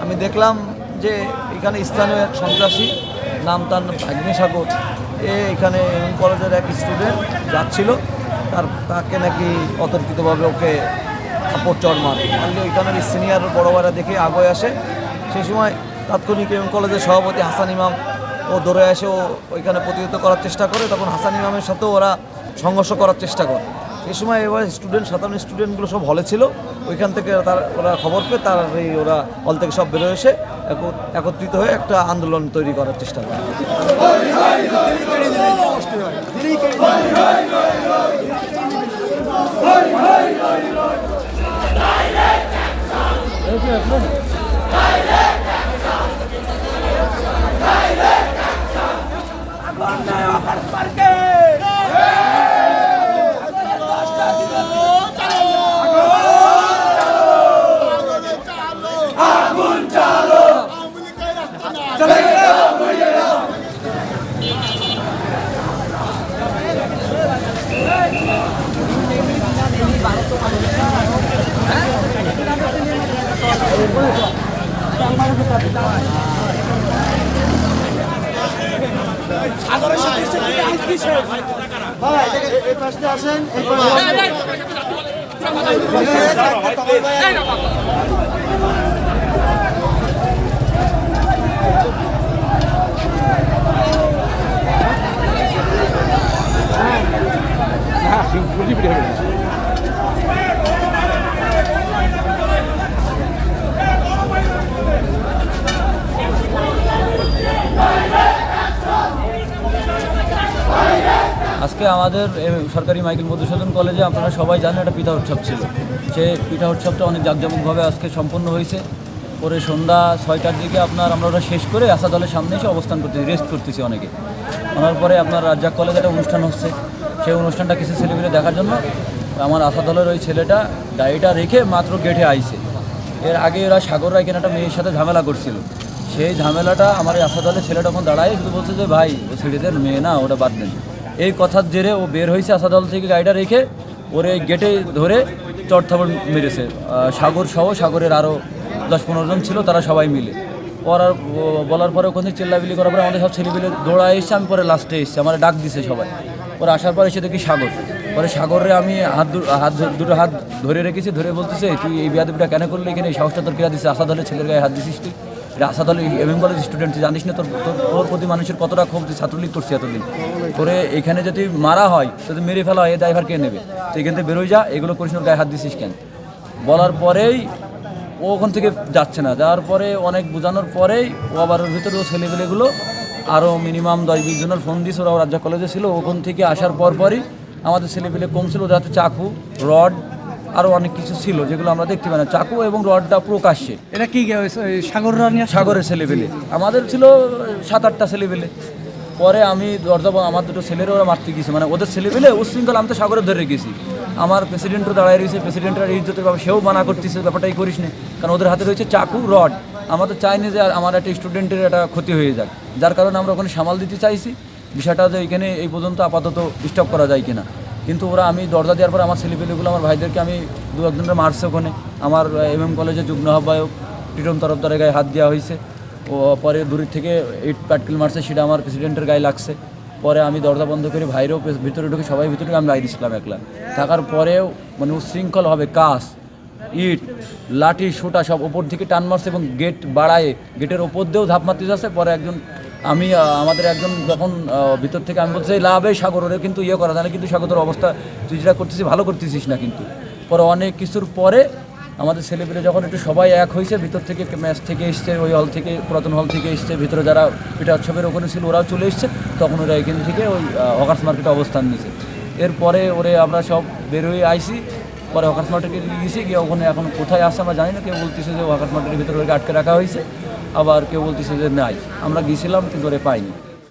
আমি দেখলাম যে এখানে স্থানীয় এক সন্ত্রাসী, নাম তার অগ্নিসাগর, এখানে কলেজের এক স্টুডেন্ট যাচ্ছিল, তাকে নাকি অতর্কিতভাবে ওকে চড় মারলে এখানের সিনিয়র বড় ভাইরা দেখে আগে আসে। সেই সময় তাৎক্ষণিক কলেজের সভাপতি হাসান ইমাম ও দৌড়ে আসে, ও ওইখানে প্রতিহত করার চেষ্টা করে। তখন হাসান ইমামের সাথেও ওরা সংঘর্ষ করার চেষ্টা করে। এই সময় এবার সাধারণ স্টুডেন্টগুলো সব হলে ছিল, ওইখান থেকে ওরা খবর পেয়ে ওরা হল থেকে সব বেরোয় এসে একত্রিত হয়ে একটা আন্দোলন তৈরি করার চেষ্টা করে। আজকে আমাদের সরকারি মাইকেল মধুসূদন কলেজে আপনারা সবাই জানেন একটা পিঠা উৎসব ছিল। সেই পিঠা উৎসবটা অনেক জাঁকজমকভাবে আজকে সম্পন্ন হয়েছে। পরে সন্ধ্যা 6টার দিকে আমরা ওটা শেষ করে আশা দলের সামনে এসে অবস্থান করতেছি, রেস্ট করতেছি অনেকে। ওনার পরে আপনার রাজ্জাক কলেজে একটা অনুষ্ঠান হচ্ছে, সেই অনুষ্ঠানটা কিছু ছেলেমেয়ে দেখার জন্য আমার আশা দলের ওই ছেলেটা গাড়িটা রেখে মাত্র গেটে আইছে। এর আগে ওরা সাগর রায়কেন একটা মেয়ের সাথে ঝামেলা করছিল। সেই ঝামেলাটা আমার এই আশা দলের ছেলেটা তখন দাঁড়ায় শুধু বলছে যে ভাই ও ছেলেদের মেয়ে না, ওটা বাদ দেন। এই কথার জেরে ও বের হয়েছে আশা দল থেকে, গাড়িটা রেখে ওরে গেটে ধরে চড়থাপড় মেরেছে। সাগর সহ সাগরের আরও 10-15 জন ছিল, তারা সবাই মিলে বলার পরে ওখানে চিল্লাবিলি করার পরে আমাদের সব ছেলেপিলে দৌড়ায় এসছে। আমি পরে লাস্টে এসেছি, আমার ডাক দিছে সবাই। পরে আসার পরে এসে দেখি সাগর। পরে সাগরে আমি দুটো হাত ধরে রেখেছি, ধরে বলতেছে তুই এই বিয়াদবিটা কেন করলি, এখানে এই সাহসটা তোর কিরা দিচ্ছে, আশা দলের ছেলের গায়ে হাত দিছিস তুই, এটা আশা দলের এমএম কলেজ স্টুডেন্ট, তুই জানিস না তোর প্রতি মানুষের কতটা ক্ষোভ, তুই ছাত্রলীগ করছিস এতদিন। করে এখানে যদি মারা হয় যদি মেরে ফেলা হয়, এ ড্রাইভার কে নেবে, তুই এখান থেকে বেরোয় যা, এগুলো করিস না, গায়ে হাত দিছিস কেন। বলার পরেই ও ওখান থেকে যাচ্ছে না। যাওয়ার পরে অনেক বোঝানোর পরেই ও আবার ওর ভিতরে ও ছেলেপেলেগুলো আরও মিনিমাম 10-20 জনের ফোন দিয়েছে, ওরাও রাজ্জাক কলেজে ছিল। ওখান থেকে আসার পরই আমাদের ছেলেপেলে কম ছিল, ওদের হাতে চাকু, রড, আরও অনেক কিছু ছিল যেগুলো আমরা দেখতে পাই না। চাকু এবং রডটা প্রকাশ্যে। এটা কি সাগরের ছেলেপেলে আমাদের ছিল 7-8টা ছেলেপেলে। পরে আমি আমার দুটো ছেলেরও ওরা মারতে গিয়েছে, মানে ওদের ছেলেপেলে উচ্ছৃঙ্খল, আমি তো সাগরে ধরে রেখেছি। আমার প্রেসিডেন্টও দাঁড়ায় রয়েছে, প্রেসিডেন্টের ইজ্জতের ব্যাপারে সেও মানা করতেছে, ব্যাপারটাই করিস না, কারণ ওদের হাতে রয়েছে চাকু, রড। আমাদের চাই না যে আমার একটা স্টুডেন্টের একটা ক্ষতি হয়ে যাক, যার কারণে আমরা ওখানে সামাল দিতে চাইছি বিষয়টা, যে এখানে এই পর্যন্ত আপাতত স্টপ করা যায় কিনা। কিন্তু আমি দরজা দেওয়ার পর আমার ছেলেপেলেগুলো, আমার ভাইদেরকে আমি 2-1 মারছে ওখানে। আমার এমএম কলেজের যুগ্ম আহ্বায়ক টিটন তরফদারের গায়ে হাত দেওয়া হয়েছে। ও পরে দূরের থেকে ইট পাটকেল মারছে, সেটা আমার প্রেসিডেন্টের গায়ে লাগছে। পরে আমি দরজা বন্ধ করে ভাইরেও ভিতরে ঢুকে সবাই ভিতরে আমি বাইরে ছিলাম একলা। থাকার পরেও মানে উশৃঙ্খলভাবে কাজ, ইট, লাঠি, সোটা সব ওপর থেকে টান মারছে এবং গেট বাড়ায়, গেটের ওপর দিয়েও ধাপ মারতে যাচ্ছে। পরে আমাদের একজন যখন ভিতর থেকে আমি বলছি লাভে সাগর, ওরে কিন্তু ইয়ে করা যায় না, কিন্তু সাগর তোর অবস্থা তুই যেটা করতেছিস ভালো করতেছিস না। কিন্তু পরে অনেক কিছুর পরে আমাদের ছেলেপেলে যখন একটু সবাই এক হয়েছে, ভিতর থেকে ম্যাচ থেকে এসছে, ওই হল থেকে, পুরাতন হল থেকে এসছে, ভিতরে যারা পিঠা উৎসবের ওখানে ছিল ওরাও চলে এসছে, তখন ওরা এখান থেকে ওই হকার্স মার্কেটে অবস্থান নিয়েছে। এরপরে আমরা সব বের হয়ে আইসি। পরে হকার্স মার্কেটে গিয়েছি, গিয়ে ওখানে এখন কোথায় আসছে আমরা জানি না, কেউ বলতেছে যে হকার্স মার্কেটের ভিতরে ওকে আটকে রাখা হয়েছে। আবার কেউ বলতেছে যে নাই, আমরা গিয়েছিলাম কিন্তু ওরে পাইনি।